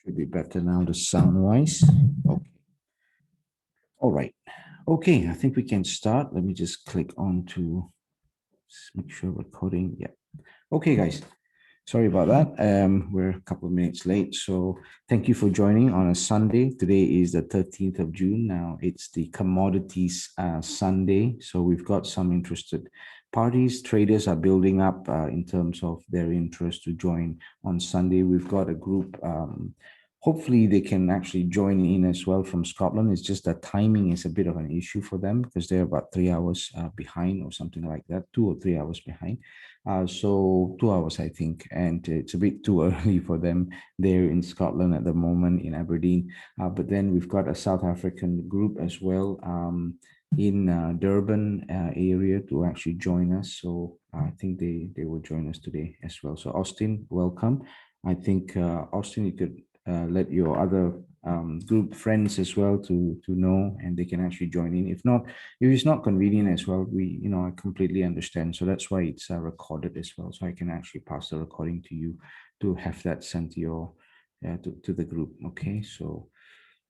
Should be better now, the sound wise. Okay. All right. Okay, I think we can start. Let me just click on to make sure recording. Yeah. Okay, guys. Sorry about that. We're a couple of minutes late. So thank you for joining on a Sunday. Today is the 13th of June. Now it's the commodities Sunday. So we've got some interested parties. Traders are building up in terms of their interest to join on Sunday. We've got a group. Hopefully they can actually join in as well from Scotland. It's just that timing is a bit of an issue for them because they're about 3 hours behind or something like that, 2 or 3 hours behind. So 2 hours, I think, and it's a bit too early for them there in Scotland at the moment in Aberdeen. But then we've got a South African group as well in Durban area to actually join us. So I think they will join us today as well. So Austin, welcome. I think Austin, you could let your other group friends as well to know, and they can actually join in. If not, if it's not convenient as well, I completely understand. So that's why it's recorded as well. So I can actually pass the recording to you to have that sent to your to the group. Okay, so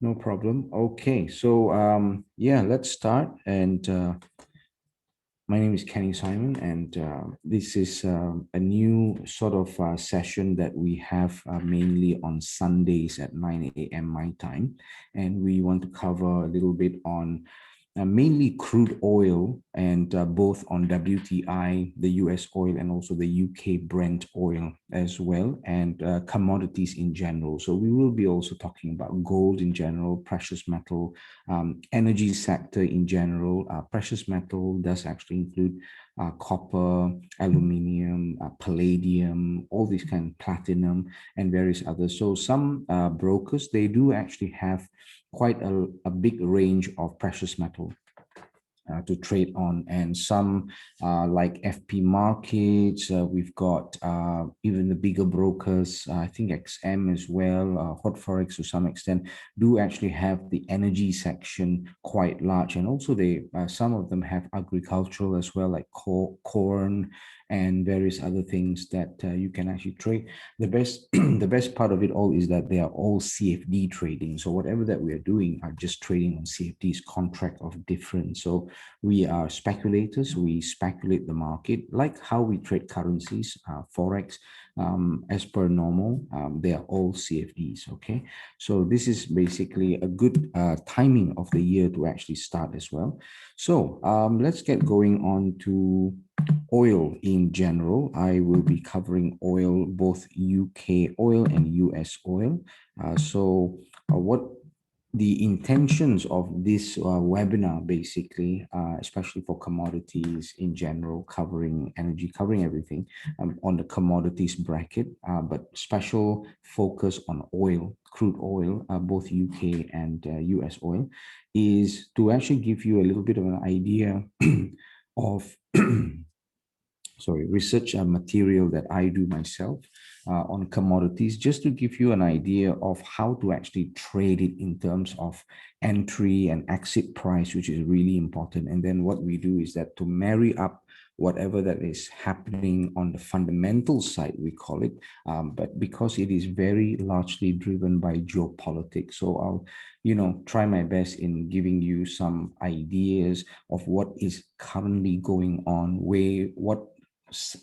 no problem. Okay, so yeah, let's start. And my name is Kenny Simon, and this is a new sort of session that we have mainly on Sundays at 9 a.m. my time. And we want to cover a little bit on mainly crude oil and both on WTI, the US oil, and also the UK Brent oil as well, and commodities in general. So we will be also talking about gold in general, precious metal, energy sector in general. Precious metal does actually include copper, aluminium, palladium, all these kind of platinum and various others. So some brokers, they do actually have quite a big range of precious metal to trade on, and some like FP markets, we've got even the bigger brokers, I think XM as well, Hot Forex to some extent, do actually have the energy section quite large, and also they some of them have agricultural as well, like corn and various other things that you can actually trade. The best the best part of it all is that they are all CFD trading. So whatever that we are doing are just trading on CFDs, contract of difference. So we are speculators. We speculate the market like how we trade currencies, Forex, as per normal. They are all CFDs, okay? So this is basically a good timing of the year to actually start as well. So let's get going on to oil in general. I will be covering oil, both UK oil and US oil. What the intentions of this webinar, basically, especially for commodities in general, covering energy, covering everything on the commodities bracket, but special focus on oil, crude oil, both UK and US oil, is to actually give you a little bit of an idea of research material that I do myself on commodities, just to give you an idea of how to actually trade it in terms of entry and exit price, which is really important. And then what we do is that to marry up whatever that is happening on the fundamental side, we call it, but because it is very largely driven by geopolitics. So I'll, try my best in giving you some ideas of what is currently going on, what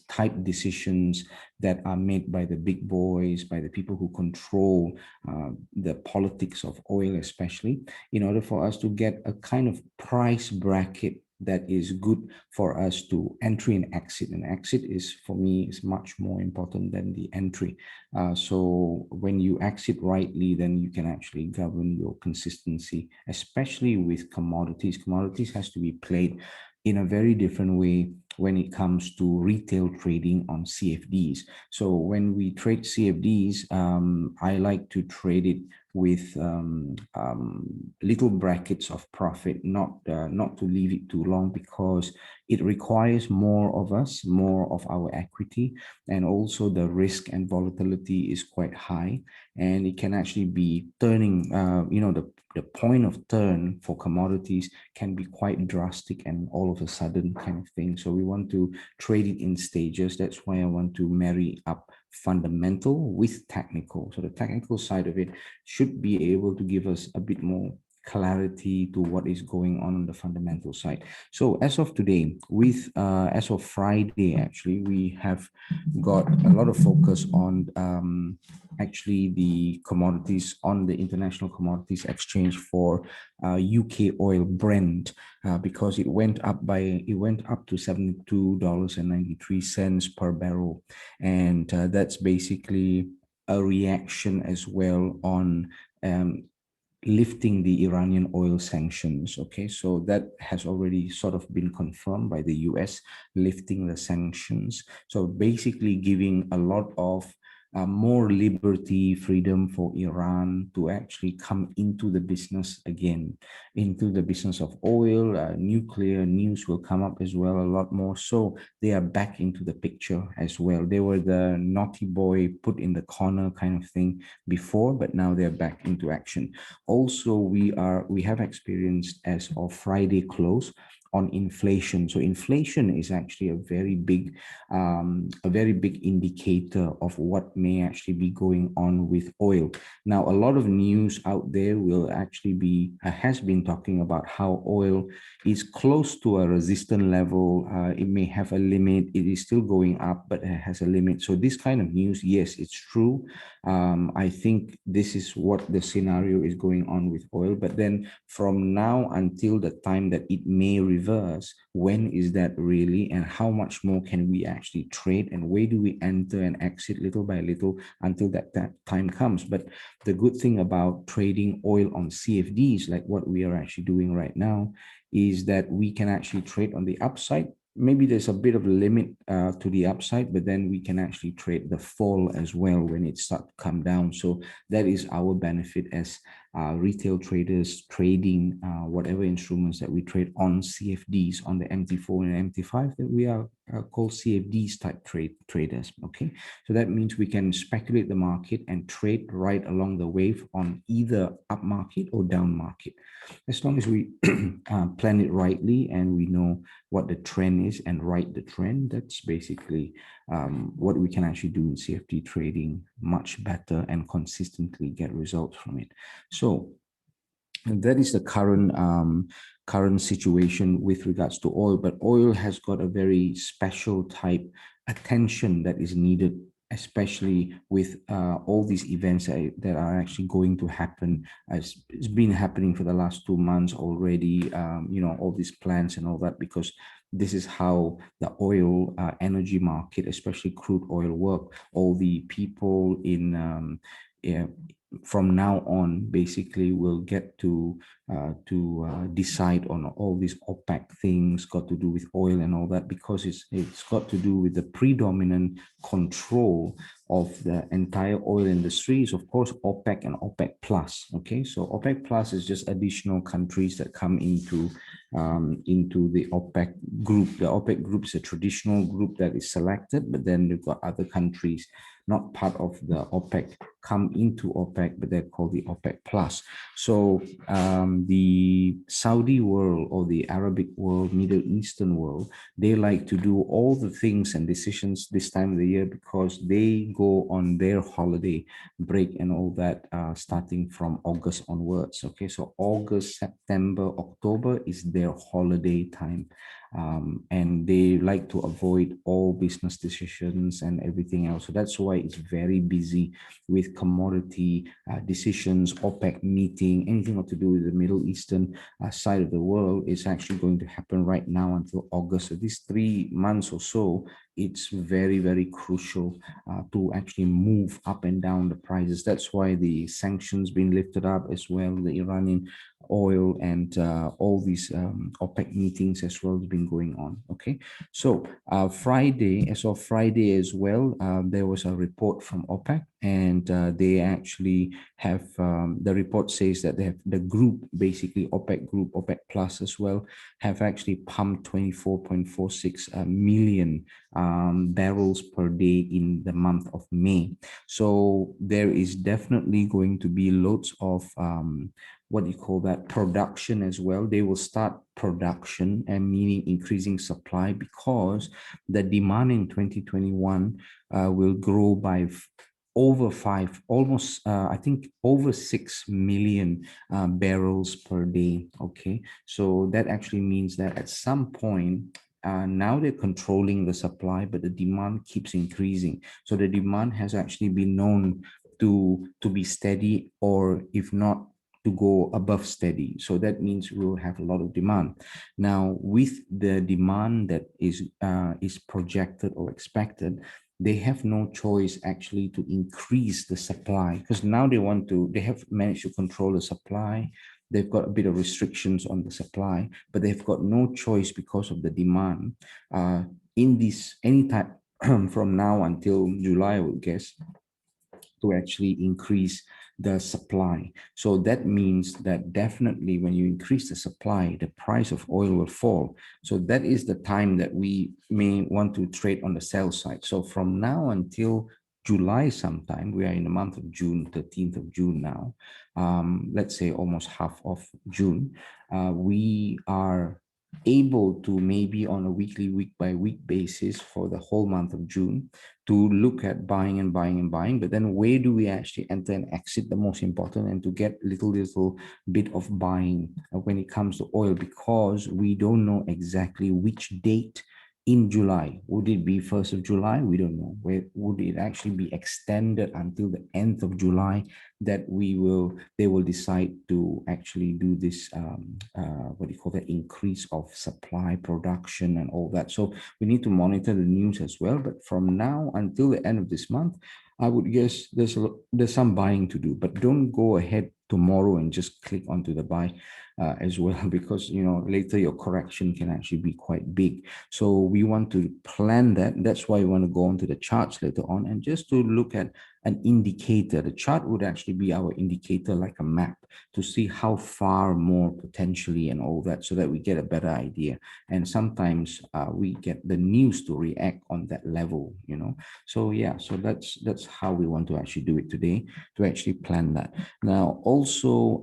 type decisions that are made by the big boys, by the people who control the politics of oil, especially, in order for us to get a kind of price bracket that is good for us to entry and exit. And exit is, for me, is much more important than the entry. So when you exit rightly, then you can actually govern your consistency, especially with commodities. Commodities has to be played in a very different way when it comes to retail trading on CFDs. So when we trade CFDs, I like to trade it with little brackets of profit, not to leave it too long, because it requires more of us, more of our equity, and also the risk and volatility is quite high, and it can actually be turning, the the point of turn for commodities can be quite drastic and all of a sudden kind of thing. So we want to trade it in stages. That's why I want to marry up fundamental with technical. So the technical side of it should be able to give us a bit more clarity to what is going on the fundamental side. So as of today, with as of Friday, actually, we have got a lot of focus on actually the commodities on the international commodities exchange for UK oil Brent, because it went up to $72.93 per barrel, and that's basically a reaction as well on lifting the Iranian oil sanctions. Okay, so that has already sort of been confirmed by the US, lifting the sanctions. So basically giving a lot of more liberty, freedom for Iran to actually come into the business again, into the business of oil. Nuclear news will come up as well a lot more. So they are back into the picture as well. They were the naughty boy put in the corner kind of thing before, but now they're back into action. Also, we have experienced as of Friday close on inflation. So inflation is actually a very big indicator of what may actually be going on with oil. Now, a lot of news out there will actually be has been talking about how oil is close to a resistance level. It may have a limit. It is still going up, but it has a limit. So this kind of news, yes, it's true. I think this is what the scenario is going on with oil. But then from now until the time that it may reverse, when is that really, and how much more can we actually trade, and where do we enter and exit little by little until that time comes? But the good thing about trading oil on CFDs, like what we are actually doing right now, is that we can actually trade on the upside. Maybe there's a bit of a limit to the upside, but then we can actually trade the fall as well when it starts to come down. So that is our benefit as retail traders trading whatever instruments that we trade on CFDs, on the MT4 and MT5, that we are called CFDs type traders. Okay, so that means we can speculate the market and trade right along the wave on either up market or down market, as long as we plan it rightly and we know what the trend is and ride the trend. That's basically what we can actually do in CFD trading much better and consistently get results from it. So that is the current situation with regards to oil. But oil has got a very special type attention that is needed, especially with all these events that are actually going to happen. As it's been happening for the last 2 months already, all these plans and all that, because this is how the oil energy market, especially crude oil, work. All the people in from now on basically will get to decide on all these OPEC things got to do with oil and all that, because it's got to do with the predominant control of the entire oil industry is, of course, OPEC and OPEC plus. Okay, so OPEC plus is just additional countries that come into the OPEC group. The OPEC group is a traditional group that is selected, but then you've got other countries not part of the OPEC come into OPEC, but they're called the OPEC plus. So the Saudi world or the Arabic world, Middle Eastern world, they like to do all the things and decisions this time of the year because they go on their holiday break and all that starting from August onwards. Okay, so August, September, October is their holiday time. And they like to avoid all business decisions and everything else. So that's why it's very busy with commodity decisions, OPEC meeting, anything got to do with the Middle Eastern side of the world is actually going to happen right now until August. So these 3 months or so, it's very, very crucial to actually move up and down the prices. That's why the sanctions being lifted up as well, the Iranian oil and all these OPEC meetings as well has been going on. Okay, so Friday, as of Friday as well, there was a report from OPEC, and they actually have the report says that they have the group, basically OPEC group, OPEC plus as well, have actually pumped 24.46 million barrels per day in the month of May. So there is definitely going to be loads of what you call that, production as well. They will start production, and meaning increasing supply, because the demand in 2021 will grow by over five, almost, I think over 6 million barrels per day. Okay, so that actually means that at some point, now they're controlling the supply, but the demand keeps increasing. So the demand has actually been known to be steady, or if not, to go above steady. So that means we'll have a lot of demand. Now, with the demand that is projected or expected, they have no choice actually to increase the supply, because now they have managed to control the supply. They've got a bit of restrictions on the supply, but they've got no choice because of the demand. In this anytime from now until July, I would guess, to actually increase the supply. So that means that definitely when you increase the supply, the price of oil will fall. So that is the time that we may want to trade on the sell side. So from now until July sometime, we are in the month of June, 13th of June now, let's say almost half of June, we are able to, maybe on a weekly, week by week basis for the whole month of June, to look at buying and buying and buying. But then where do we actually enter and exit, the most important, and to get little bit of buying when it comes to oil, because we don't know exactly which date in July. Would it be 1st of July? We don't know. Where would it actually be extended until the end of July, that they will decide to actually do this, what do you call that, increase of supply, production, and all that. So we need to monitor the news as well. But from now until the end of this month, I would guess there's some buying to do. But don't go ahead tomorrow and just click onto the buy as well, because later your correction can actually be quite big. So we want to plan that. That's why we want to go onto the charts later on, and just to look at an indicator. The chart would actually be our indicator, like a map, to see how far more potentially and all that, so that we get a better idea. And sometimes we get the news to react on that level, So yeah, so that's how we want to actually do it today, to actually plan that. Now, also,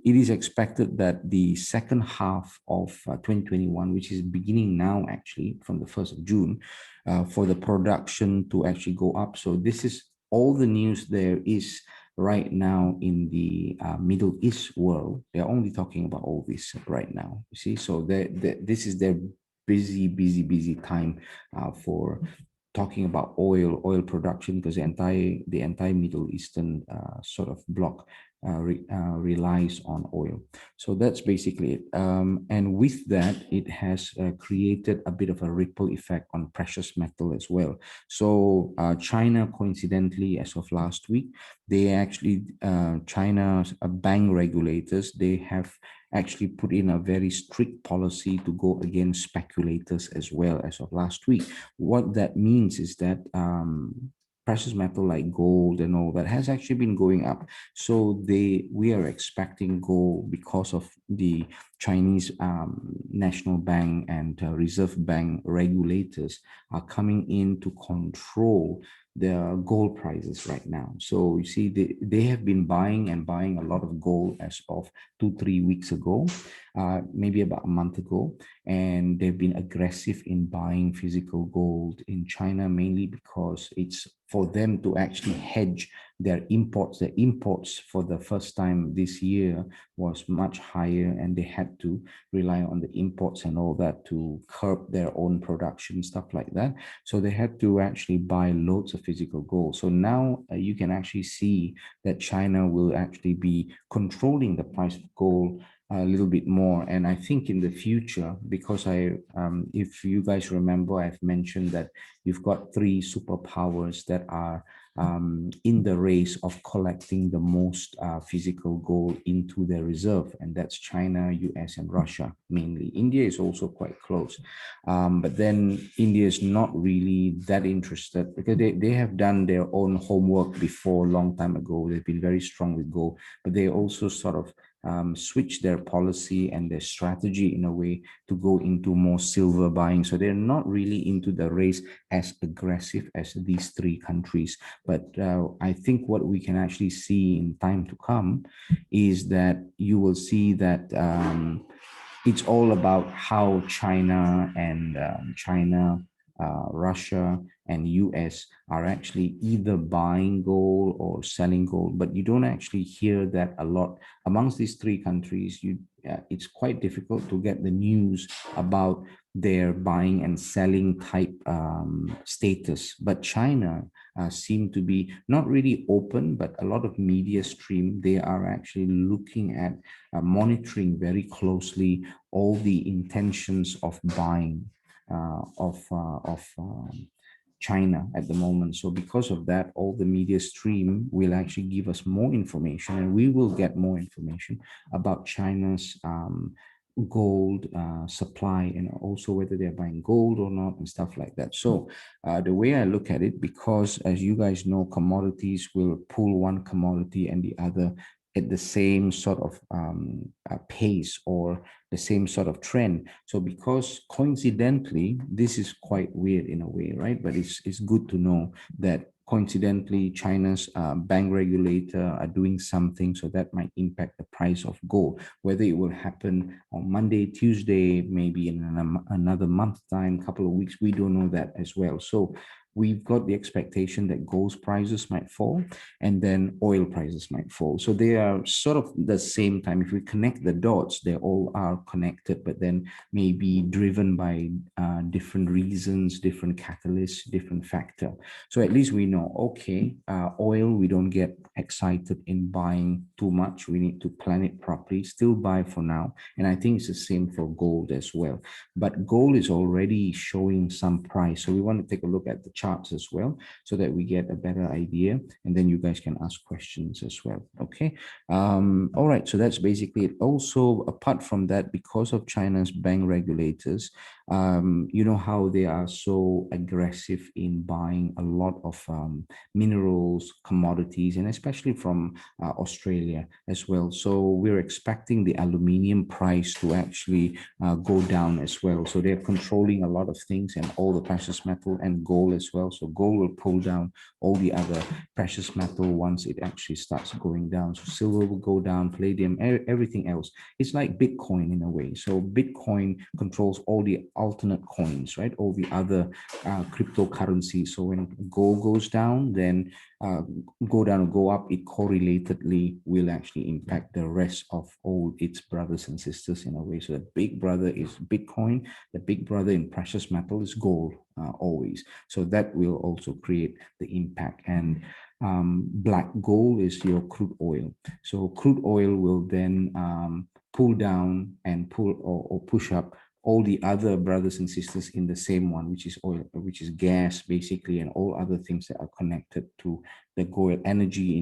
it is expected that the second half of 2021, which is beginning now, actually from the 1st of June, for the production to actually go up. So this is all the news there is right now in the Middle East world. They're only talking about all this right now, you see. So this is their busy time for talking about oil production, because the entire Middle Eastern sort of bloc relies on oil. So that's basically it. And with that, it has created a bit of a ripple effect on precious metal as well. So China, coincidentally, as of last week, they actually, China's bank regulators, they have actually put in a very strict policy to go against speculators as well as of last week. What that means is that precious metal like gold and all that has actually been going up. So we are expecting gold, because of the Chinese National Bank and Reserve Bank regulators are coming in to control the gold prices right now. So you see, they have been buying a lot of gold as of 2-3 weeks ago, maybe about a month ago, and they've been aggressive in buying physical gold in China, mainly because it's for them to actually hedge their imports. The imports for the first time this year was much higher, and they had to rely on the imports and all that to curb their own production, stuff like that. So they had to actually buy loads of physical gold. So now you can actually see that China will actually be controlling the price of gold a little bit more. And I think in the future, because if you guys remember, I've mentioned that you've got 3 superpowers that are in the race of collecting the most physical gold into their reserve, and that's China, US, and Russia mainly. India is also quite close, but then India is not really that interested, because they have done their own homework before, long time ago. They've been very strong with gold, but they also sort of switch their policy and their strategy in a way to go into more silver buying. So they're not really into the race as aggressive as these three countries. But I think what we can actually see in time to come is that you will see that it's all about how China, Russia, and US are actually either buying gold or selling gold. But you don't actually hear that a lot amongst these three countries. It's quite difficult to get the news about their buying and selling type status. But China seem to be not really open, but a lot of media stream. They are actually looking at monitoring very closely all the intentions of buying of China at the moment. So because of that, all the media stream will actually give us more information, and we will get more information about China's gold supply, and also whether they're buying gold or not and stuff like that. So the way I look at it, because as you guys know, commodities will pull one commodity and the other at the same sort of pace or the same sort of trend. So because coincidentally, this is quite weird in a way, right? But it's good to know that coincidentally, China's bank regulator are doing something, so that might impact the price of gold. Whether it will happen on Monday, Tuesday, maybe in another month time, couple of weeks, we don't know that as well. So we've got the expectation that gold prices might fall and then oil prices might fall. So they are sort of the same time. If we connect the dots, they all are connected, but then maybe driven by different reasons, different catalysts, different factor. So at least we know, okay, oil, we don't get excited in buying too much. We need to plan it properly, still buy for now. And I think it's the same for gold as well. But gold is already showing some price. So we want to take a look at the charts as well, so that we get a better idea, and then you guys can ask questions as well. Okay. All right. So that's basically it. Also, apart from that, because of China's bank regulators, you know how they are so aggressive in buying a lot of minerals, commodities, and especially from Australia as well. So we're expecting the aluminium price to actually go down as well. So they're controlling a lot of things, and all the precious metal and gold as well. So gold will pull down all the other precious metal once it actually starts going down. So silver will go down, palladium, everything else. It's like Bitcoin in a way. So Bitcoin controls all the alternate coins, right? All the other cryptocurrencies. So when gold goes down, then go down or go up, it correlatedly will actually impact the rest of all its brothers and sisters in a way. So the big brother is Bitcoin, the big brother in precious metal is gold always. So that will also create the impact. And black gold is your crude oil. So crude oil will then pull down and pull or push up all the other brothers and sisters in the same one, which is oil, which is gas basically, and all other things that are connected to the gold, energy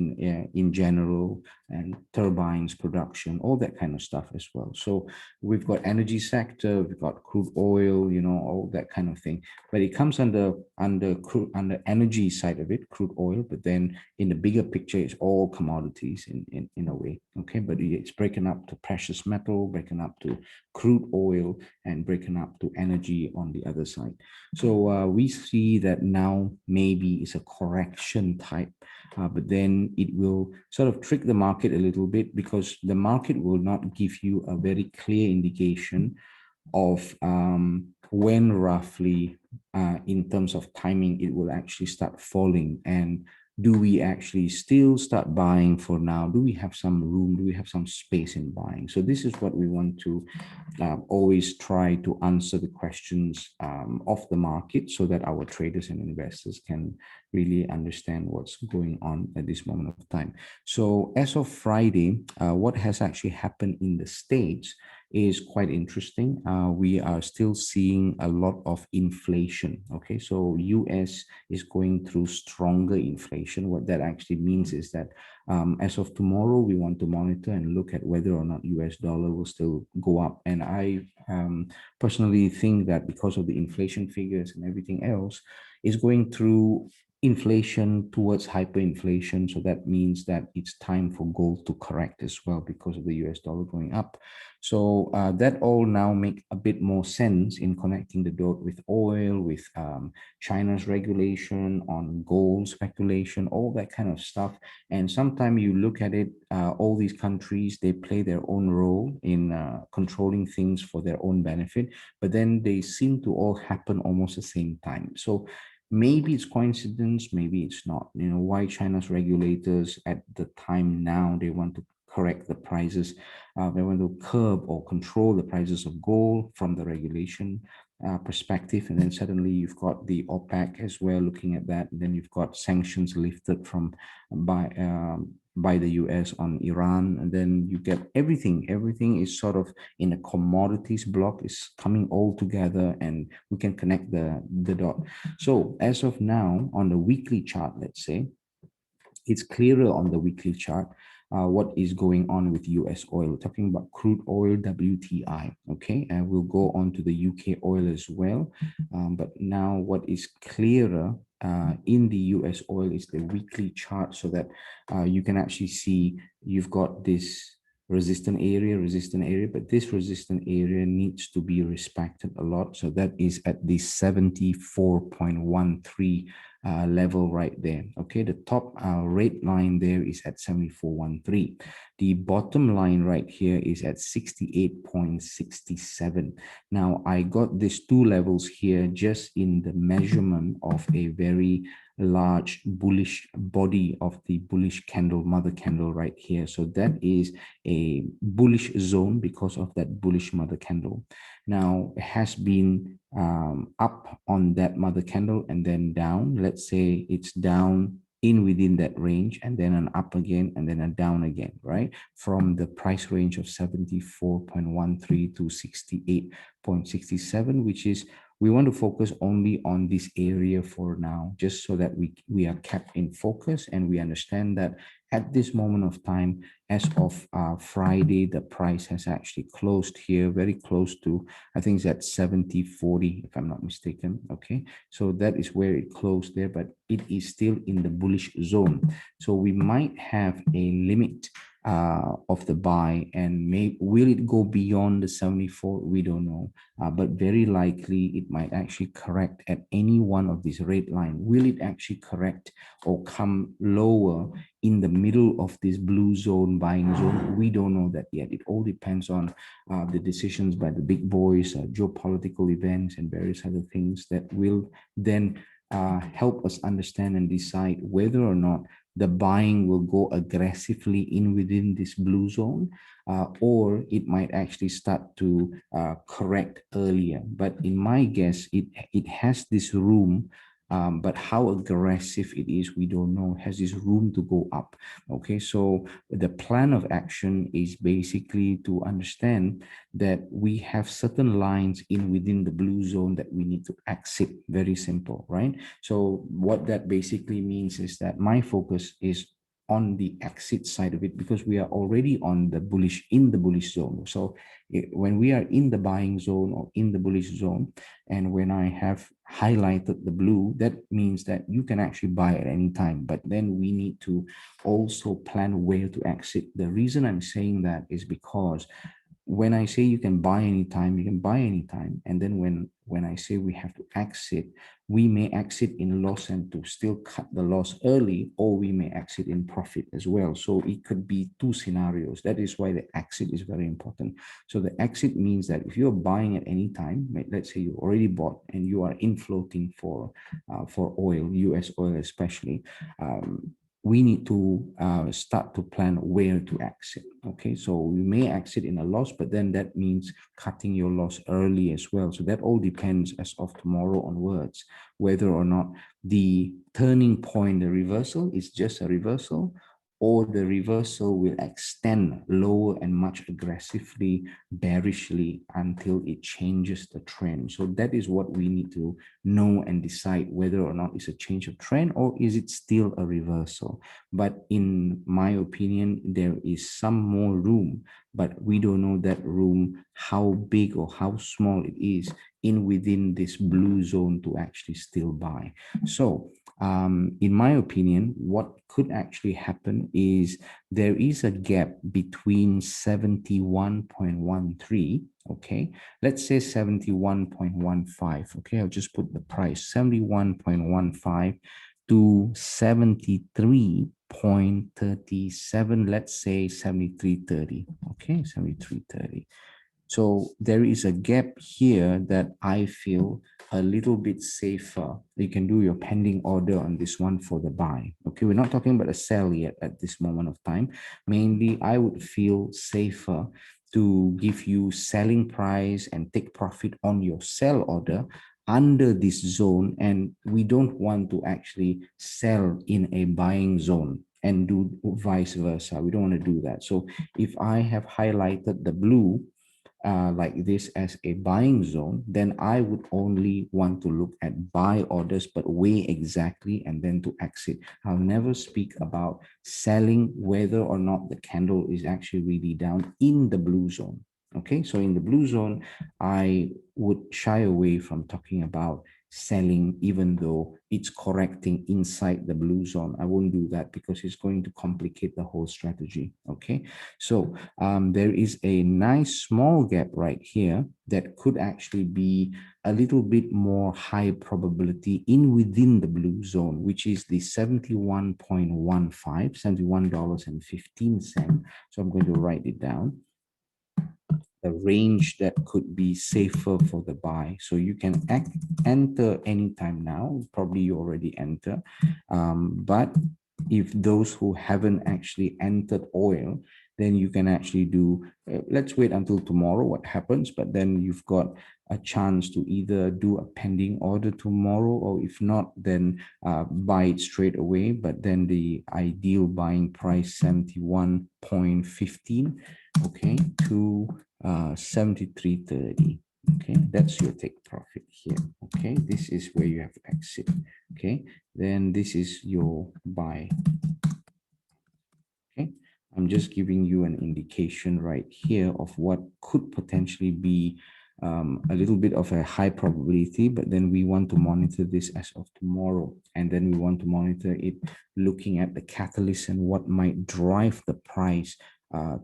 in general, and turbines production, all that kind of stuff as well. So we've got energy sector, we've got crude oil, you know, all that kind of thing. But it comes under energy side of it, crude oil. But then in the bigger picture, it's all commodities in a way. Okay, but it's breaking up to precious metal, breaking up to crude oil, and breaking up to energy on the other side. So we see that now maybe it's a correction type, but then it will sort of trick the market a little bit, because the market will not give you a very clear indication of when roughly in terms of timing it will actually start falling. And do we actually still start buying for now? Do we have some room? Do we have some space in buying? So this is what we want to always try to answer the questions of the market, so that our traders and investors can really understand what's going on at this moment of time. So as of Friday, what has actually happened in the States is quite interesting. We are still seeing a lot of inflation. Okay, so US is going through stronger inflation. What that actually means is that as of tomorrow, we want to monitor and look at whether or not US dollar will still go up. And I personally think that because of the inflation figures and everything else, is going through inflation towards hyperinflation. So that means that it's time for gold to correct as well because of the US dollar going up. So that all now make a bit more sense in connecting the dot with oil, with China's regulation on gold speculation, all that kind of stuff. And sometimes you look at it, all these countries, they play their own role in controlling things for their own benefit, but then they seem to all happen almost the same time. So maybe it's coincidence, maybe it's not. You know, why China's regulators at the time now, they want to correct the prices, they want to curb or control the prices of gold from the regulation perspective. And then suddenly you've got the OPEC as well looking at that. And then you've got sanctions lifted from by the US on Iran. And then you get everything is sort of in a commodities block is coming all together, and we can connect the dot. So as of now, on the weekly chart, let's say, it's clearer on the weekly chart what is going on with US oil. We're talking about crude oil, WTI, okay? And we'll go on to the UK oil as well. But now what is clearer in the US oil is the weekly chart, so that you can actually see you've got this resistant area, but this resistant area needs to be respected a lot. So that is at the 74.13 level right there. Okay, the top red line there is at 74.13. The bottom line right here is at 68.67. Now I got these two levels here just in the measurement of a very large bullish body of the bullish candle, mother candle right here. So that is a bullish zone because of that bullish mother candle. Now it has been up on that mother candle and then down. Let's say it's down in within that range, and then an up again, and then a down again, right? From the price range of 74.13 to 68.67, which is, we want to focus only on this area for now, just so that we are kept in focus and we understand that at this moment of time, as of Friday, the price has actually closed here very close to, I think it's at 70.40, if I'm not mistaken. Okay, so that is where it closed there, but it is still in the bullish zone. So we might have a limit of the buy, and will it go beyond the 74? We don't know, but very likely it might actually correct at any one of these red line. Will it actually correct or come lower in the middle of this blue zone, buying zone? We don't know that yet. It all depends on the decisions by the big boys, geopolitical events, and various other things that will then help us understand and decide whether or not the buying will go aggressively in within this blue zone, or it might actually start to correct earlier. But in my guess, it has this room, but how aggressive it is, we don't know. It has this room to go up. Okay, so the plan of action is basically to understand that we have certain lines in within the blue zone that we need to exit. Very simple, right? So what that basically means is that my focus is on the exit side of it, because we are already on the bullish, in the bullish zone. So when we are in the buying zone or in the bullish zone, and when I have highlighted the blue, that means that you can actually buy at any time, but then we need to also plan where to exit. The reason I'm saying that is because when I say you can buy anytime, you can buy anytime. And then when I say we have to exit, we may exit in loss and to still cut the loss early, or we may exit in profit as well. So it could be two scenarios. That is why the exit is very important. So the exit means that if you're buying at any time, let's say you already bought and you are in floating for oil, US oil especially, we need to start to plan where to exit. Okay, so we may exit in a loss, but then that means cutting your loss early as well. So that all depends as of tomorrow onwards, whether or not the turning point, the reversal, is just a reversal, or the reversal will extend lower and much aggressively, bearishly, until it changes the trend. So that is what we need to know and decide, whether or not it's a change of trend or is it still a reversal. But in my opinion, there is some more room but we don't know that room, how big or how small it is in within this blue zone to actually still buy. So in my opinion, what could actually happen is there is a gap between 71.13, okay, let's say 71.15, okay, I'll just put the price 71.15 to 73.37, let's say 73.30, okay, 73.30. So there is a gap here that I feel a little bit safer. You can do your pending order on this one for the buy. Okay, we're not talking about a sell yet at this moment of time. Mainly, I would feel safer to give you selling price and take profit on your sell order under this zone. And we don't want to actually sell in a buying zone and do vice versa. We don't want to do that. So if I have highlighted the blue, like this as a buying zone, then I would only want to look at buy orders, but weigh exactly and then to exit. I'll never speak about selling whether or not the candle is actually really down in the blue zone. Okay, so in the blue zone, I would shy away from talking about selling, even though it's correcting inside the blue zone. I won't do that because it's going to complicate the whole strategy. Okay, so there is a nice small gap right here that could actually be a little bit more high probability in within the blue zone, which is the 71.15, $71.15. So I'm going to write it down, the range that could be safer for the buy. So you can enter anytime now. Probably you already enter, but if those who haven't actually entered oil, then you can actually do, let's wait until tomorrow what happens, but then you've got a chance to either do a pending order tomorrow, or if not, then buy it straight away. But then the ideal buying price 71.15, okay, to 73.30. Okay, that's your take profit here. Okay, this is where you have to exit. Okay, then this is your buy. Okay, I'm just giving you an indication right here of what could potentially be a little bit of a high probability, but then we want to monitor this as of tomorrow, and then we want to monitor it looking at the catalyst and what might drive the price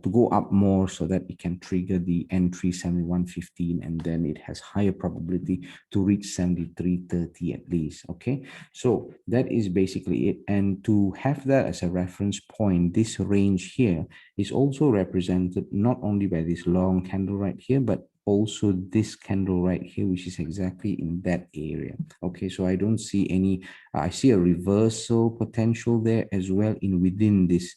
to go up more, so that it can trigger the entry 71.15, and then it has higher probability to reach 73.30 at least. Okay, so that is basically it. And to have that as a reference point, this range here is also represented not only by this long candle right here, but also this candle right here, which is exactly in that area. Okay, so I don't see any, I see a reversal potential there as well in within this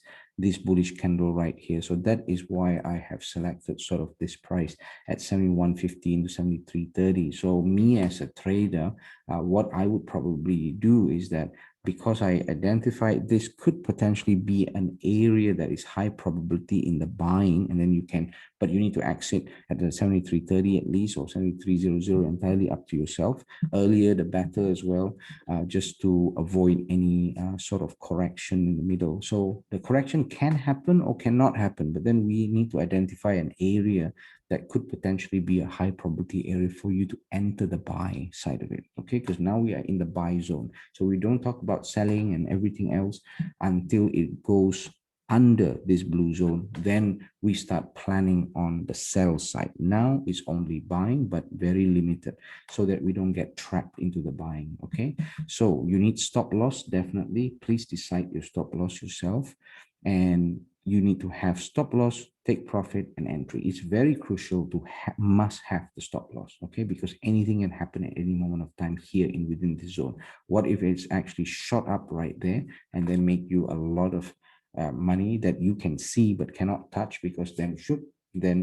bullish candle right here. So that is why I have selected sort of this price at 71.15 to 73.30. So me as a trader, what I would probably do is that, because I identified this could potentially be an area that is high probability in the buying, and then you can, but you need to exit at the 73.30 at least, or 73.00, entirely up to yourself. Earlier the better as well, just to avoid any sort of correction in the middle. So the correction can happen or cannot happen, but then we need to identify an area that could potentially be a high probability area for you to enter the buy side of it. Okay, because now we are in the buy zone. So we don't talk about selling and everything else until it goes under this blue zone. Then we start planning on the sell side. Now it's only buying, but very limited, so that we don't get trapped into the buying. Okay, so you need stop loss. Definitely, please decide your stop loss yourself, and you need to have stop loss, take profit, and entry. It's very crucial to must have the stop loss, okay? Because anything can happen at any moment of time here in within the zone. What if it's actually shot up right there and then make you a lot of money that you can see but cannot touch, because then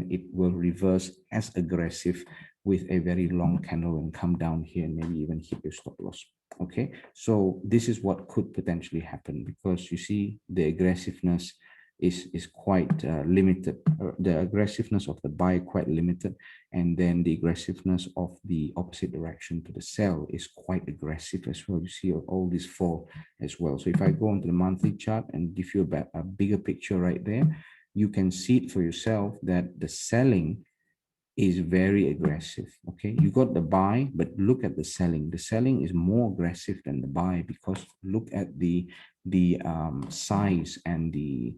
it will reverse as aggressive with a very long candle and come down here and maybe even hit your stop loss. Okay, so this is what could potentially happen, because you see the aggressiveness is quite limited. The aggressiveness of the buy quite limited, and then the aggressiveness of the opposite direction to the sell is quite aggressive as well. You see all this fall as well. So if I go onto the monthly chart and give you a bigger picture right there, you can see it for yourself that the selling is very aggressive. Okay, you got the buy, but look at the selling. The selling is more aggressive than the buy, because look at the size and the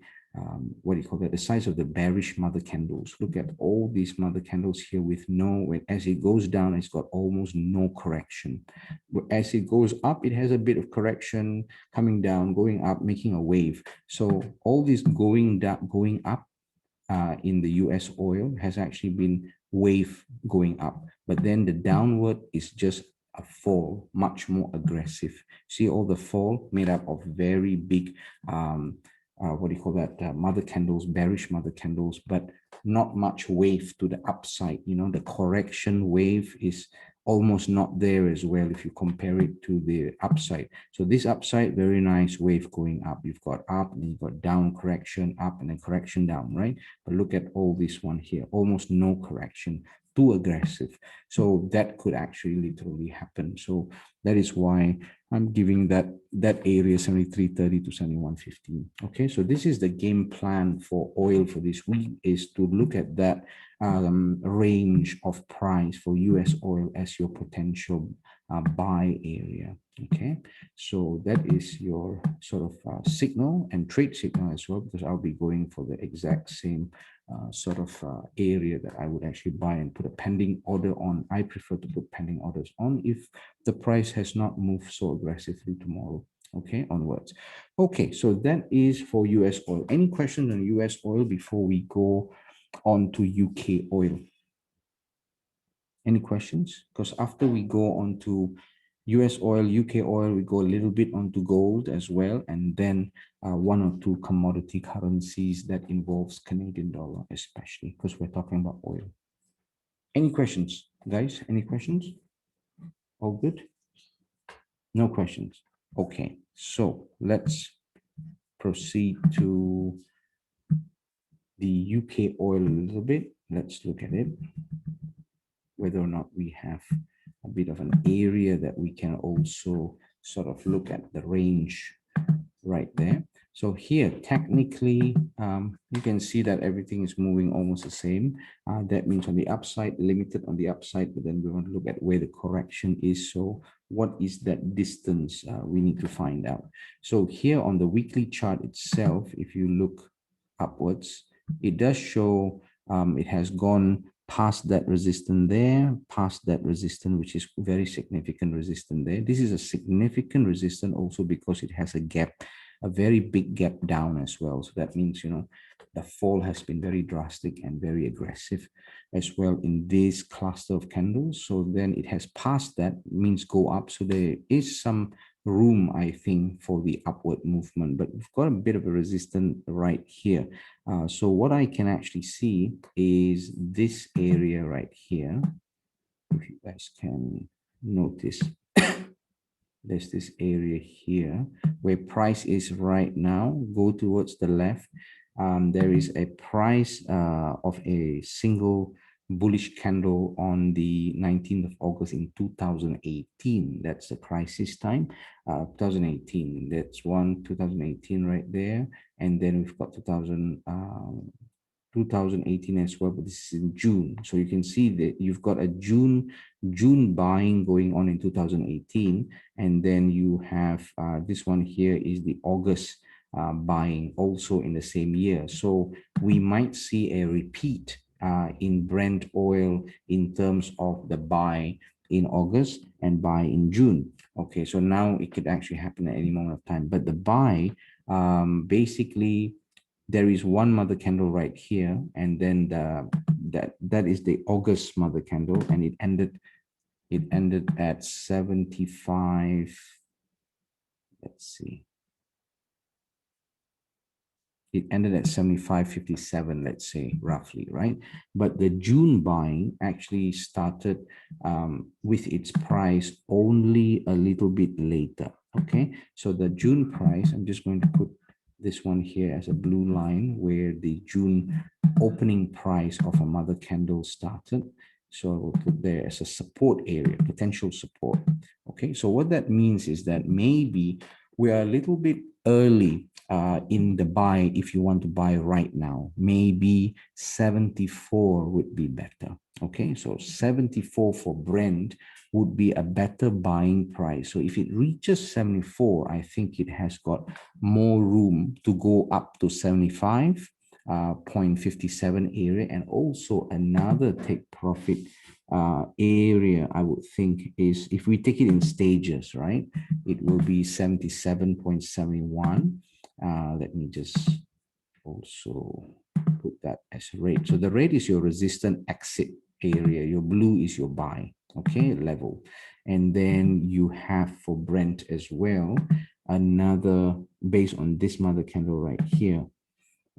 what do you call that, the size of the bearish mother candles. Look at all these mother candles here with no, as it goes down, it's got almost no correction. As it goes up, it has a bit of correction, coming down, going up, making a wave. So all this going down, going up in the US oil has actually been wave going up, but then the downward is just a fall, much more aggressive. See all the fall made up of very big what do you call that, mother candles, bearish mother candles, but not much wave to the upside. You know, the correction wave is almost not there as well if you compare it to the upside. So this upside, very nice wave going up. You've got up, and you've got down, correction, up, and then correction down, right? But look at all this one here, almost no correction, too aggressive. So that could actually literally happen. So that is why I'm giving that area 73.30 to 71.15. Okay, so this is the game plan for oil for this week, is to look at that range of price for US oil as your potential buy area. Okay, so that is your sort of signal and trade signal as well, because I'll be going for the exact same sort of area that I would actually buy and put a pending order on. I prefer to put pending orders on if the price has not moved so aggressively tomorrow, okay, onwards. Okay, so that is for US oil. Any questions on US oil before we go on to UK oil? Any questions? Because after we go on to US oil, UK oil, we go a little bit onto gold as well, and then one or two commodity currencies that involves Canadian dollar, especially because we're talking about oil. Any questions, guys? Any questions? All good? No questions. Okay, so let's proceed to the UK oil a little bit. Let's look at it, whether or not we have a bit of an area that we can also sort of look at the range right there. So here, technically, you can see that everything is moving almost the same. That means on the upside, limited on the upside, but then we want to look at where the correction is. So what is that distance we need to find out? So here on the weekly chart itself, if you look upwards, it does show it has gone past that resistance there, past that resistance, which is very significant resistance there. This is a significant resistance also because it has a gap, a very big gap down as well. So that means, you know, the fall has been very drastic and very aggressive as well in this cluster of candles. So then it has passed that, means go up. So there is some room, I think, for the upward movement, but we've got a bit of a resistance right here. So what I can actually see is this area right here. If you guys can notice, there's this area here where price is right now. Go towards the left. There is a price of a single bullish candle on the 19th of August in 2018. That's the crisis time, 2018. That's 2018 right there. And then we've got 2018 as well, but this is in June. So you can see that you've got a June buying going on in 2018, and then you have this one here is the August buying also in the same year. So we might see a repeat in Brent oil in terms of the buy in August and buy in June. Okay, so now it could actually happen at any moment of time, but the buy basically there is one mother candle right here, and then that is the August mother candle, and it ended at 75. Let's see. It ended at 75.57, let's say, roughly, right? But the June buying actually started with its price only a little bit later, okay? So the June price, I'm just going to put this one here as a blue line where the June opening price of a mother candle started. So I will put there as a support area, potential support. Okay, so what that means is that maybe we are a little bit early in the buy if you want to buy right now. Maybe 74 would be better. Okay, so 74 for Brent would be a better buying price. So if it reaches 74, I think it has got more room to go up to 75. 0.57 area, and also another take profit area I would think is, if we take it in stages, right, it will be 77.71. Let me just also put that as a rate. So the rate is your resistant exit area, your blue is your buy, okay, level. And then you have for Brent as well another, based on this mother candle right here,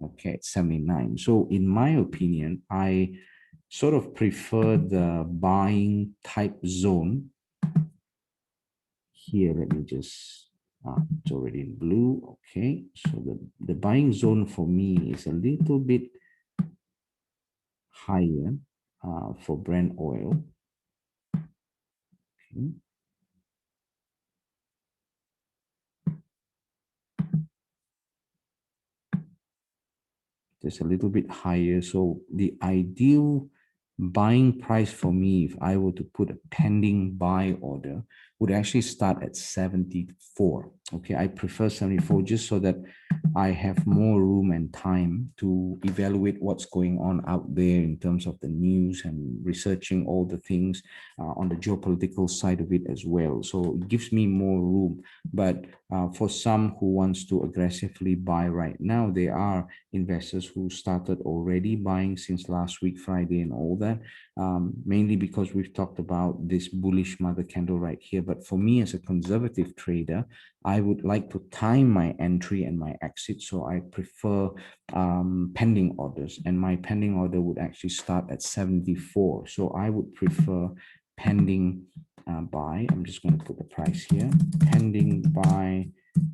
okay, 79. So in my opinion, I sort of prefer the buying type zone here. Let me just, it's already in blue. Okay, so the buying zone for me is a little bit higher for Brent oil. Okay. Just a little bit higher. So the ideal buying price for me, if I were to put a pending buy order, would actually start at 74. Okay, I prefer 74 just so that I have more room and time to evaluate what's going on out there in terms of the news and researching all the things on the geopolitical side of it as well. So it gives me more room. But for some who wants to aggressively buy right now, there are investors who started already buying since last week, Friday, and all that, mainly because we've talked about this bullish mother candle right here. But for me, as a conservative trader, I would like to time my entry and my exit. So I prefer pending orders, and my pending order would actually start at 74. So I would prefer pending buy. I'm just going to put the price here. Pending buy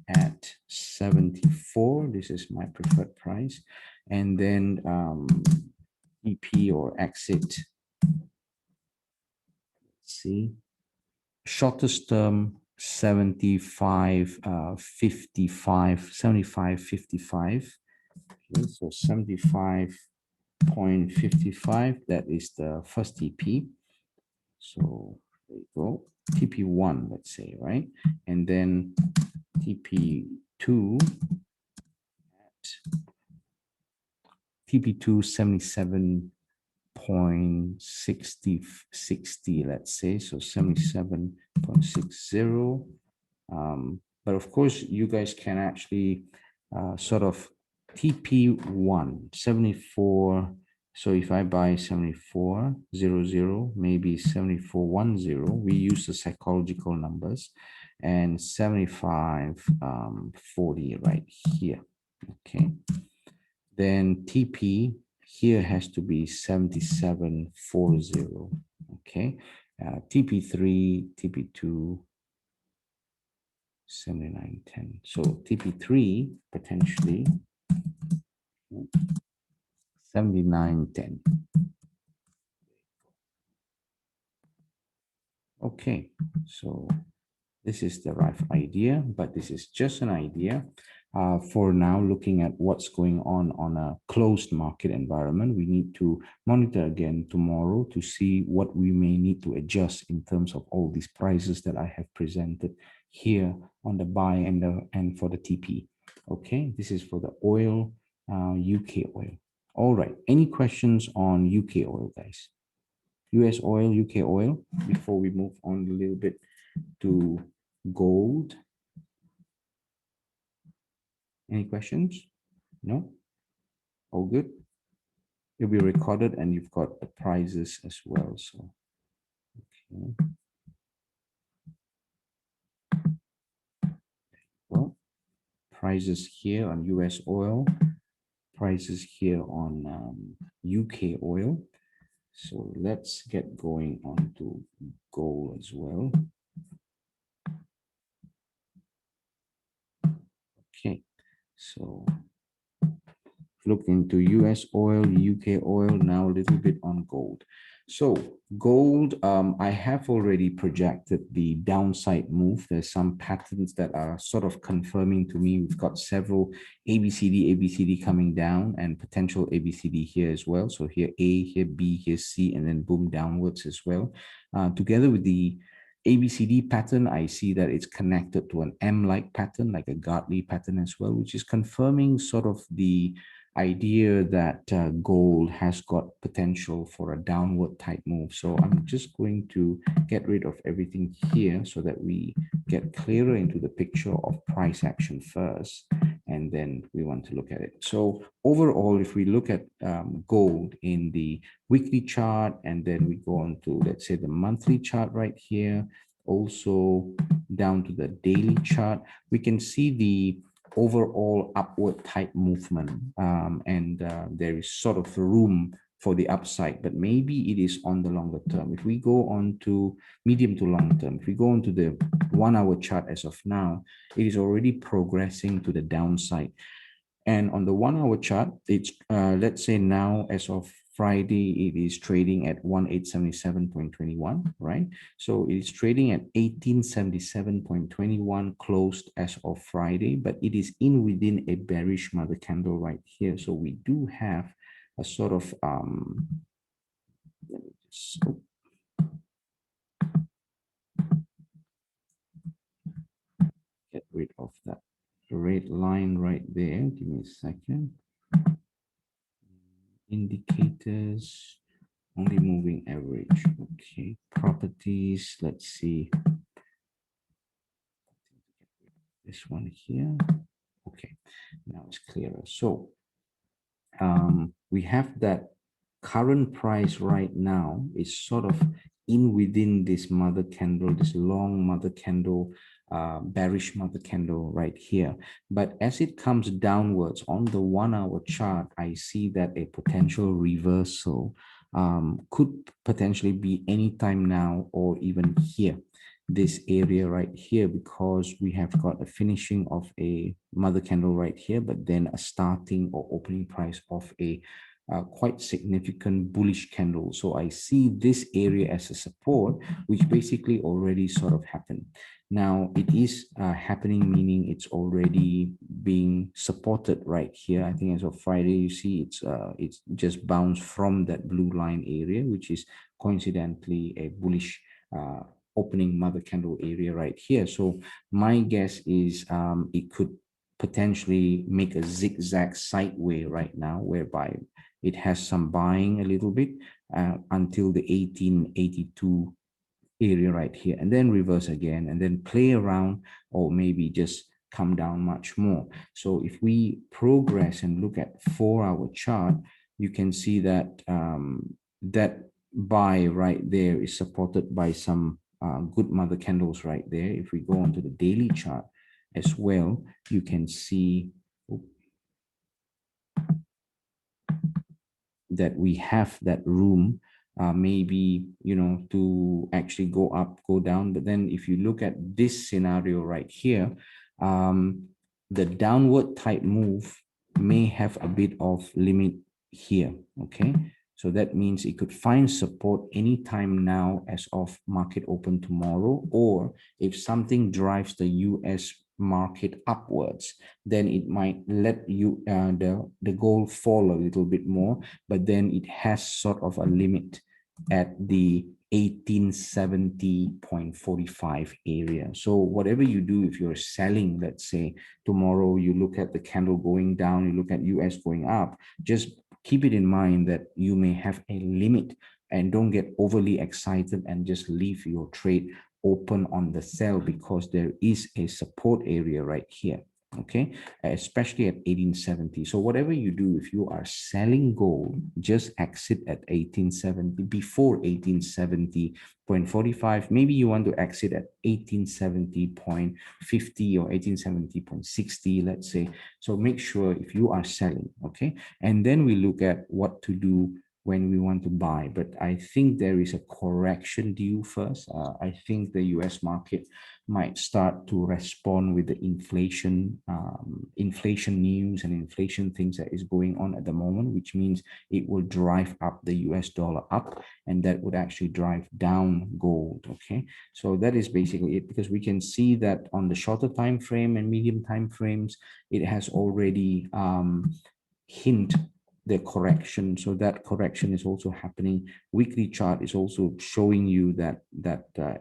at 74. This is my preferred price. And then EP or exit. Let's see. Shortest term 75, 55, 75, 55. Okay, so 75.55. That is the first TP. So there you go. TP1, let's say, right? And then TP2 at TP2 77.60, let's say, so 77.60. But of course, you guys can actually sort of TP1 74. So if I buy 74.00, maybe 74.10, we use the psychological numbers, and 75.40 right here. Okay. Then TP here has to be 77.40. Okay. TP3, TP2, 79.10. So TP3 potentially 79.10. Okay, so this is the rough idea, but this is just an idea. For now, looking at what's going on a closed market environment, we need to monitor again tomorrow to see what we may need to adjust in terms of all these prices that I have presented here on the buy and for the TP. Okay, this is for the oil, UK oil. All right, any questions on UK oil, guys? US oil, UK oil, before we move on a little bit to gold. Any questions? No? All good? It'll be recorded and you've got the prices as well. So, okay. Well, prices here on US oil, prices here on UK oil. So let's get going on to gold as well. Okay, so look into US oil, UK oil, now a little bit on gold. So gold, I have already projected the downside move. There's some patterns that are sort of confirming to me. We've got several ABCD coming down and potential ABCD here as well. So here A, here B, here C, and then boom downwards as well. Together with the ABCD pattern, I see that it's connected to an M-like pattern, like a godly pattern as well, which is confirming sort of the idea that gold has got potential for a downward type move. So I'm just going to get rid of everything here so that we get clearer into the picture of price action first, and then we want to look at it. So overall, if we look at gold in the weekly chart, and then we go on to, let's say, the monthly chart right here, also down to the daily chart, we can see the overall upward type movement, and there is sort of room for the upside, but maybe it is on the longer term. If we go on to medium to long term, if we go on to the 1 hour chart as of now, it is already progressing to the downside. And on the 1 hour chart, it's let's say now as of Friday, it is trading at 1877.21, right? So it's trading at 1877.21 closed as of Friday, but it is in within a bearish mother candle right here. So we do have a sort of, let me just, get rid of that red line right there. Give me a second. Indicators, only moving average. Okay, properties, let's see. This one here. Okay, now it's clearer. So we have that current price right now is sort of in within this mother candle, this long mother candle, bearish mother candle right here. But as it comes downwards on the 1 hour chart, I see that a potential reversal could potentially be anytime now or even here, this area right here, because we have got a finishing of a mother candle right here, but then a starting or opening price of a quite significant bullish candle. So I see this area as a support, which basically already sort of happened. Now it is happening, meaning it's already being supported right here. I think as of Friday, you see it's just bounced from that blue line area, which is coincidentally a bullish opening mother candle area right here. So my guess is it could potentially make a zigzag sideway right now, whereby it has some buying a little bit until the 1882 area right here, and then reverse again, and then play around, or maybe just come down much more. So if we progress and look at 4 hour chart, you can see that that buy right there is supported by some good mother candles right there. If we go on to the daily chart as well, you can see that we have that room, maybe, you know, to actually go up, go down. But then if you look at this scenario right here, the downward type move may have a bit of limit here. Okay, so that means it could find support anytime now as of market open tomorrow, or if something drives the US market upwards, then it might let you the gold fall a little bit more, but then it has sort of a limit at the 1870.45 area. So whatever you do, if you're selling, let's say tomorrow, you look at the candle going down, you look at US going up, just keep it in mind that you may have a limit, and don't get overly excited and just leave your trade open on the sell, because there is a support area right here. Okay, especially at 1870. So whatever you do, if you are selling gold, just exit at 1870, before 1870.45. Maybe you want to exit at 1870.50 or 1870.60, let's say. So make sure if you are selling, okay. And then we look at what to do when we want to buy. But I think there is a correction due first. I think the US market might start to respond with the inflation news and inflation things that is going on at the moment, which means it will drive up the US dollar up, and that would actually drive down gold. Okay, so that is basically it, because we can see that on the shorter time frame and medium time frames, it has already hint the correction. So that correction is also happening. Weekly chart is also showing you that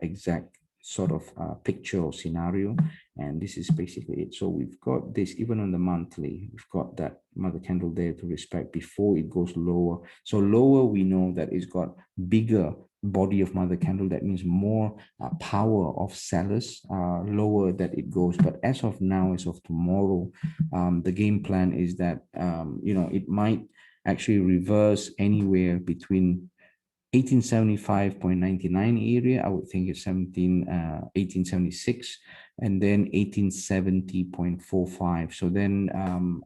exact sort of picture or scenario, and this is basically it. So we've got this even on the monthly, we've got that mother candle there to respect before it goes lower. So lower, we know that it's got bigger body of mother candle, that means more power of sellers, lower that it goes. But as of now, as of tomorrow, the game plan is that it might actually reverse anywhere between 1875.99 area, I would think it's 1876, and then 1870.45. So then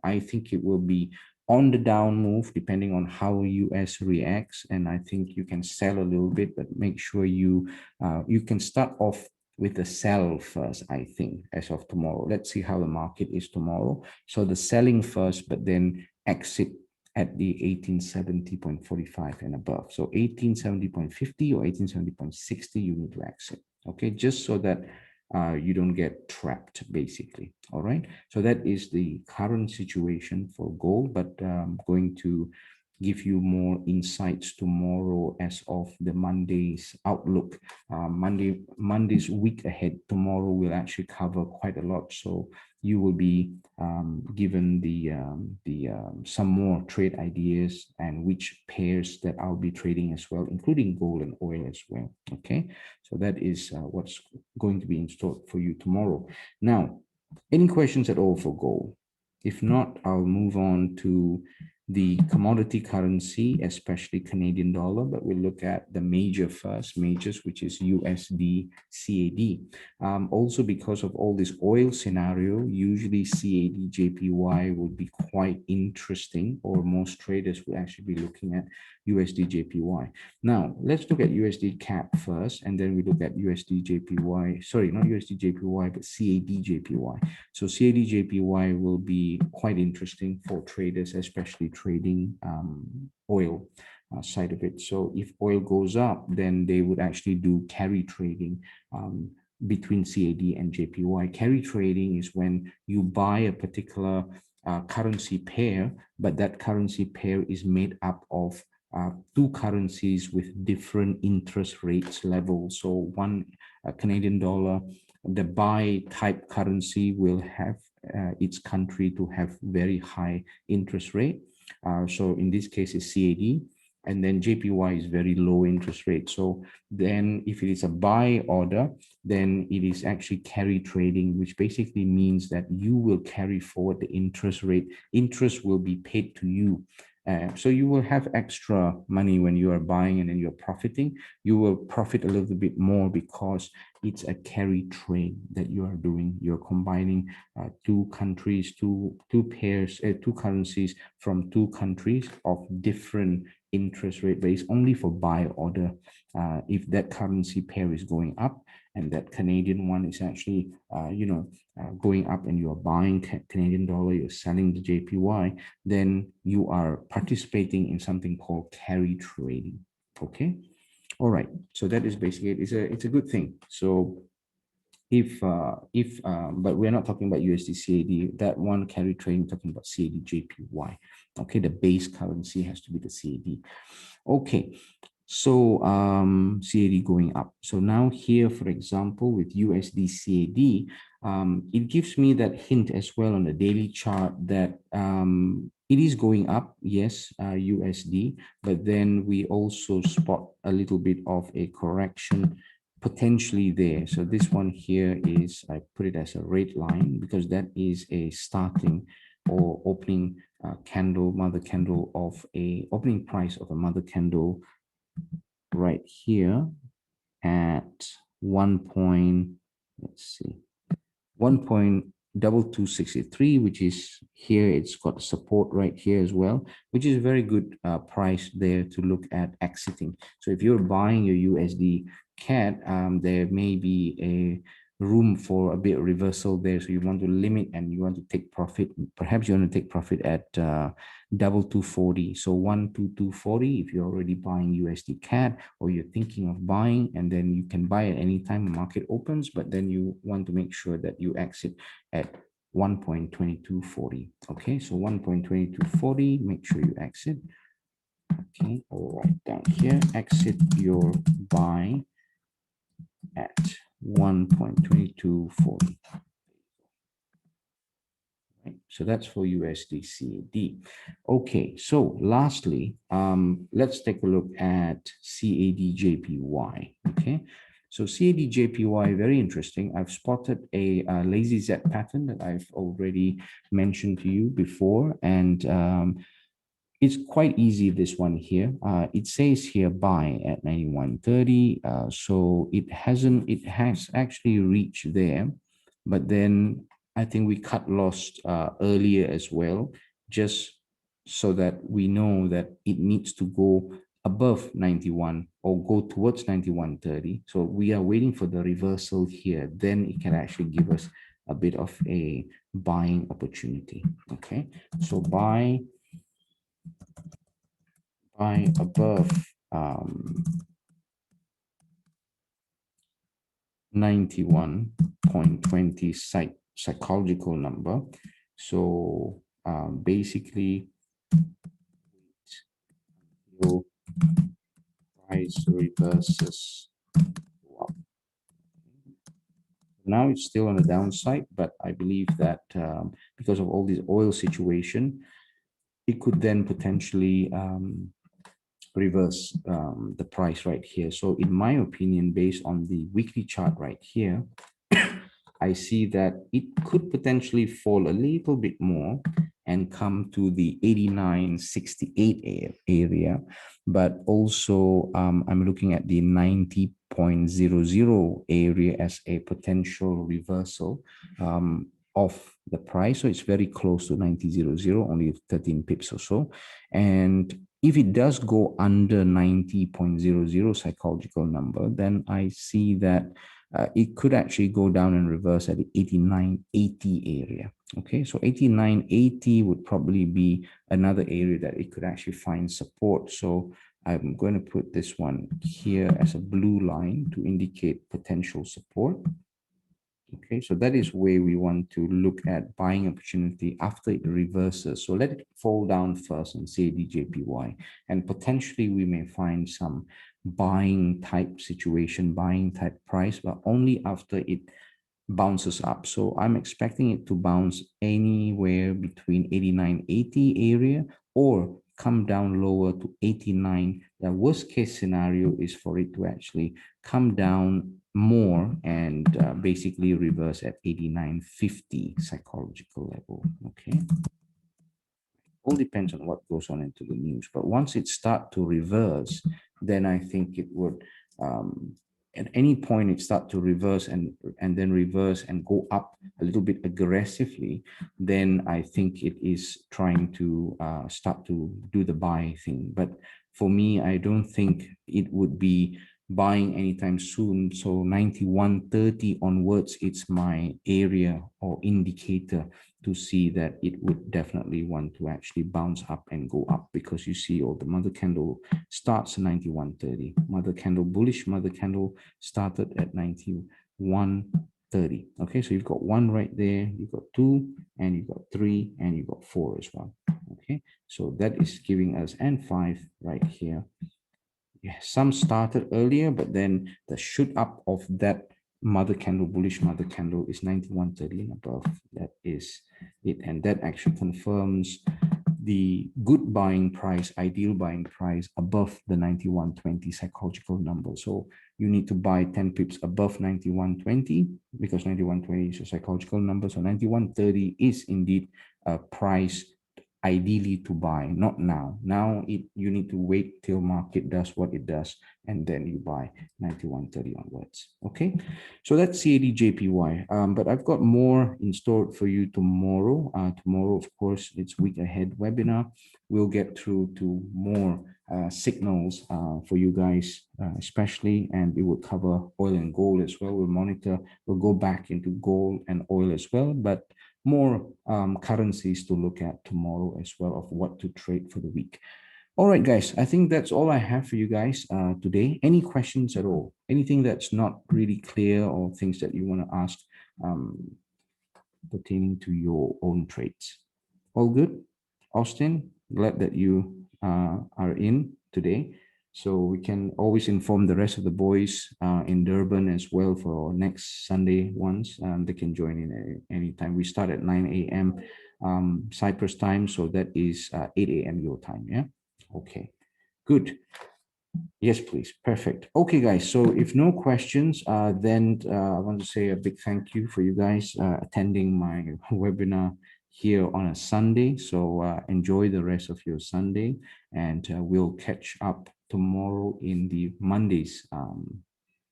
I think it will be on the down move depending on how US reacts, and I think you can sell a little bit, but make sure you can start off with the sell first, I think, as of tomorrow. Let's see how the market is tomorrow. So the selling first, but then exit at the 1870.45 and above. So 1870.50 or 1870.60, you need to exit. Okay, just so that you don't get trapped, basically. All right. So that is the current situation for gold, but I'm going to give you more insights tomorrow as of the Monday's outlook. Monday's week ahead. Tomorrow will actually cover quite a lot. So you will be given some more trade ideas and which pairs that I'll be trading as well, including gold and oil as well. Okay, so that is what's going to be in store for you tomorrow. Now, any questions at all for gold? If not, I'll move on to the commodity currency, especially Canadian dollar, but we'll look at the majors, which is USD CAD. Also, because of all this oil scenario, usually CAD JPY would be quite interesting, or most traders will actually be looking at USD JPY. Now, let's look at USD CAD first, and then we look at USD JPY. Sorry, not USD JPY, but CAD JPY. So CAD JPY will be quite interesting for traders, especially trading oil side of it. So if oil goes up, then they would actually do carry trading between CAD and JPY. Carry trading is when you buy a particular currency pair, but that currency pair is made up of two currencies with different interest rates levels. So one Canadian dollar, the buy type currency will have its country to have very high interest rate. So in this case, it's CAD, and then JPY is very low interest rate. So then if it is a buy order, then it is actually carry trading, which basically means that you will carry forward the interest rate. Interest will be paid to you. So you will have extra money when you are buying and then you're profiting. You will profit a little bit more because it's a carry trade that you are doing. You're combining two countries, two pairs, two currencies from two countries of different interest rate, but it's only for buy order. If that currency pair is going up and that Canadian one is actually, going up, and you are buying Canadian dollar, you're selling the JPY, then you are participating in something called carry trading. Okay. All right. So that is basically it. It's a good thing. So but we're not talking about USD CAD. That one carry trading, talking about CAD JPY. Okay, the base currency has to be the CAD. Okay, so CAD going up. So now here, for example, with USD CAD, it gives me that hint as well on the daily chart that it is going up, yes, USD, but then we also spot a little bit of a correction potentially there. So this one here is, I put it as a red line because that is a starting or opening candle, mother candle of a opening price of a mother candle right here at 1 point, let's see, 1. 2263, which is here. It's got support right here as well, which is a very good price there to look at exiting. So if you're buying your USD CAD, there may be a room for a bit of reversal there. So you want to limit and you want to take profit. Perhaps you want to take profit at 2240. So 12240 if you're already buying USD CAD or you're thinking of buying, and then you can buy at any time the market opens, but then you want to make sure that you exit at 1.2240. Okay, so 1.2240, make sure you exit. Okay, all right, down here, exit your buy at 1.2240. Right, so that's for USD CAD. Okay, so lastly, let's take a look at CAD Okay, so CAD very interesting. I've spotted a lazy Z pattern that I've already mentioned to you before, and it's quite easy, this one here. It says here buy at 91.30. So it has actually reached there, but then I think we cut loss earlier as well, just so that we know that it needs to go above 91 or go towards 91.30. So we are waiting for the reversal here. Then it can actually give us a bit of a buying opportunity. Okay, so buy above 91.20 psychological number. So basically, your price reverses. Now it's still on the downside, but I believe that because of all this oil situation, it could then potentially reverse the price right here. So in my opinion, based on the weekly chart right here, I see that it could potentially fall a little bit more and come to the 89.68 area, but also I'm looking at the 90.00 area as a potential reversal of the price. So it's very close to 90.00, only 13 pips or so. And if it does go under 90.00 psychological number, then I see that it could actually go down and reverse at the 89.80 area. Okay, so 89.80 would probably be another area that it could actually find support. So I'm going to put this one here as a blue line to indicate potential support. Okay, so that is where we want to look at buying opportunity after it reverses. So let it fall down first and say DJPY, and potentially we may find some buying type situation, buying type price, but only after it bounces up. So I'm expecting it to bounce anywhere between 89.80 area or come down lower to 89. The worst case scenario is for it to actually come down more and basically reverse at 89.50 psychological level. Okay, all depends on what goes on into the news, but once it start to reverse, then I think it would at any point it start to reverse and then reverse and go up a little bit aggressively, then I think it is trying to start to do the buy thing. But for me, I don't think it would be buying anytime soon. So 91.30 onwards, it's my area or indicator to see that it would definitely want to actually bounce up and go up, because you see all the mother candle starts at 91.30, mother candle bullish, mother candle started at 91.30. Okay, so you've got one right there, you've got two, and you've got three, and you've got four as well. Okay, so that is giving us N5 right here. Yeah, some started earlier, but then the shoot up of that mother candle, bullish mother candle, is 91.30 and above. That is it, and that actually confirms the good buying price, ideal buying price above the 91.20 psychological number. So you need to buy 10 pips above 91.20 because 91.20 is a psychological number. So 91.30 is indeed a price ideally to buy, not now. Now you need to wait till market does what it does, and then you buy 91.30 onwards. Okay, so that's CADJPY. But I've got more in store for you tomorrow. Tomorrow, of course, it's week ahead webinar. We'll get through to more signals for you guys, especially, and it will cover oil and gold as well. We'll monitor, we'll go back into gold and oil as well, but more currencies to look at tomorrow as well, of what to trade for the week. All right, guys, I think that's all I have for you guys today. Any questions at all? Anything that's not really clear, or things that you want to ask pertaining to your own trades? All good? Austin, glad that you are in today. So we can always inform the rest of the boys in Durban as well for next Sunday ones. They can join in anytime. We start at 9 a.m. Cyprus time, so that is 8 a.m. your time, yeah? Okay, good. Yes, please. Perfect. Okay, guys. So if no questions, then I want to say a big thank you for you guys attending my webinar here on a Sunday. So enjoy the rest of your Sunday, and we'll catch up tomorrow in the Monday's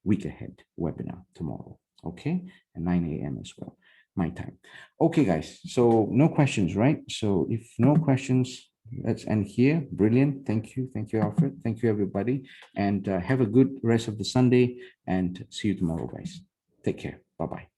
week ahead webinar tomorrow. Okay, at 9 a.m. as well, my time. Okay, guys. So no questions, right? So if no questions, let's end here. Brilliant. Thank you. Thank you, Alfred. Thank you, everybody. And have a good rest of the Sunday, and see you tomorrow, guys. Take care. Bye-bye.